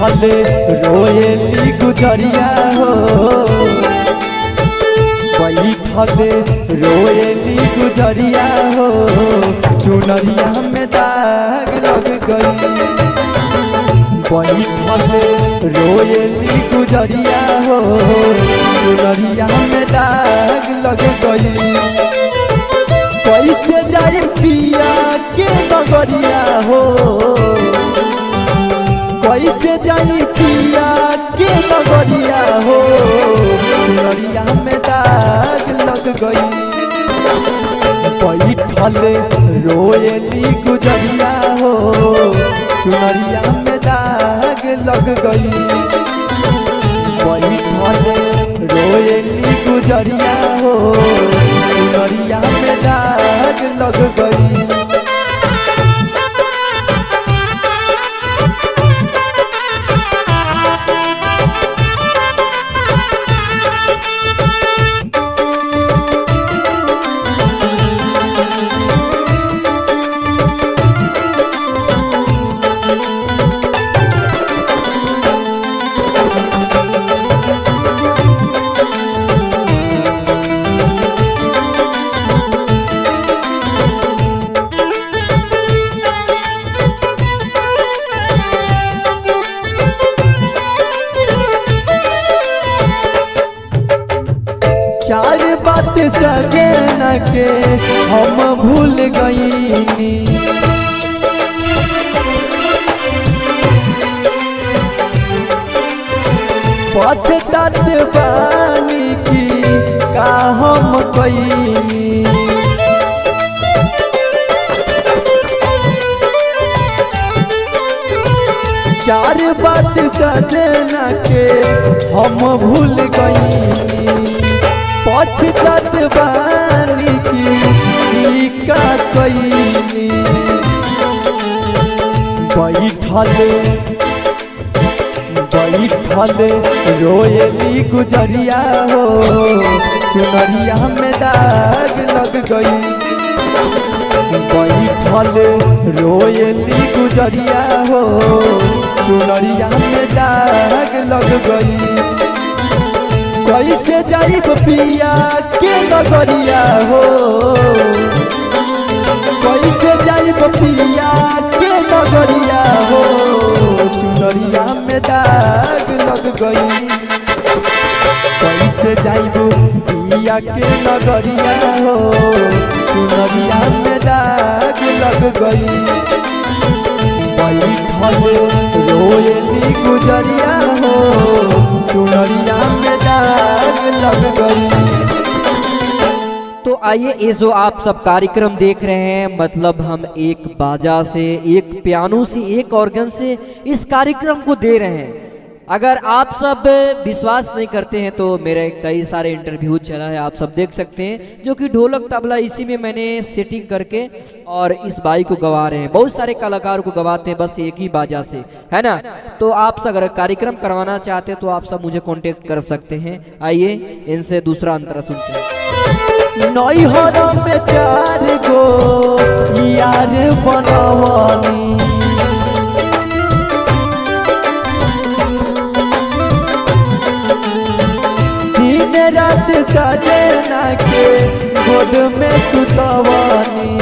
बैठल रोएली गुजरिया हो, बैठल रोएली गुजरिया हो, चुनरिया में दाग लग गई। बैठल रोएली गुजरिया हो, चुनरिया में दाग लग गई। कैसे जाई पिया के नगरिया हो, कैसे जाई पिया के नगरिया हो, चुनरिया में दाग लग गई। बैठल रोएली गुजरिया हो, चुनरिया में दाग लग गई। बैठल रोएली गुजरिया हो, चुनरिया में दाग लग गई। चार बात सजना के हम भूल गईनी, पछतात बानी की का हम कईनी। चार बात सजना के हम भूल गईनी, पछतात बानी की का कईनी। बैठल रोएली गुजरिया हो, चुनरिया में दाग लग गई। बैठल रोएली गुजरिया हो, चुनरिया में दाग लग गई। कैसे जाइब पिया के नगरिया हो, कैसे जाइब पिया के नगरिया हो, चुनरिया में दाग लग गई। कैसे जाइब पिया के नगरिया हो, चुनरिया में दाग लग गई। बैठल रोएली गुजरिया हो, चुनरिया में दाग लग गई। तो आइए, ये जो आप सब कार्यक्रम देख रहे हैं, मतलब हम एक बाजा से, एक पियानो से, एक ऑर्गन से इस कार्यक्रम को दे रहे हैं। अगर आप सब विश्वास नहीं करते हैं तो मेरे कई सारे इंटरव्यू चला है, आप सब देख सकते हैं, जो कि ढोलक तबला इसी में मैंने सेटिंग करके और इस बाई को गवा रहे हैं। बहुत सारे कलाकार को गवाते हैं बस एक ही बाजा से, है ना। तो आप सब अगर कार्यक्रम करवाना चाहते हैं तो आप सब मुझे कांटेक्ट कर सकते हैं। आइए इनसे दूसरा अंतरा सुनते हैं। नैहर में 4 गो यार बनवानी, दिन रात सजना के गोद में सुतवानी।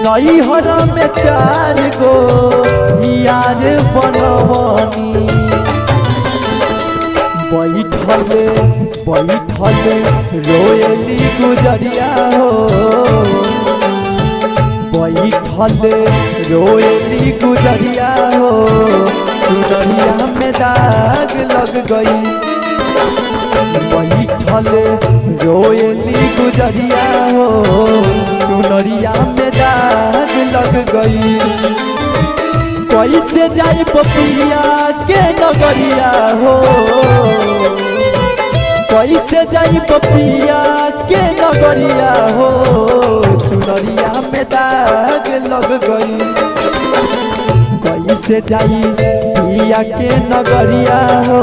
नैहर में 4 गो यार बनवानी। बैठल रोएली गुजरिया हो, बैठल रोएली गुजरिया हो, चुनरिया में दाग लग गई। बैठल रोएली गुजरिया हो, चुनरिया में दाग लग गई। कैसे जाई पिया के नगरिया हो, कैसे जाई पिया के नगरिया हो, चुनरिया में दाग लग गई। कैसे जाई पिया के नगरिया हो,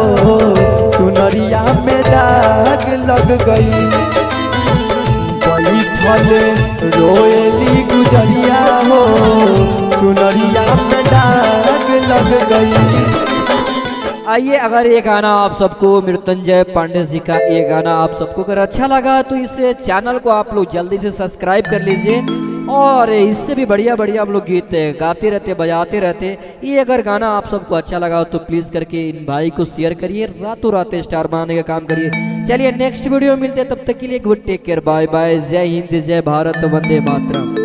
चुनरिया में दाग लग गई। भले रोएली गुजरिया हो चुनरिया में दाग लग गई। आइए, अगर ये गाना आप सबको मृत्युंजय पांडे जी का ये गाना आप सबको अगर अच्छा लगा तो इस चैनल को आप लोग जल्दी से सब्सक्राइब कर लीजिए। और इससे भी बढ़िया बढ़िया हम लोग गीत गाते रहते बजाते रहते। ये अगर गाना आप सबको अच्छा लगा तो प्लीज़ करके इन भाई को शेयर करिए, रातों रात स्टार बनाने का काम करिए। चलिए नेक्स्ट वीडियो में मिलते हैं, तब तक के लिए good take care, bye bye, जय हिंद, जय भारत, वंदे मातरम।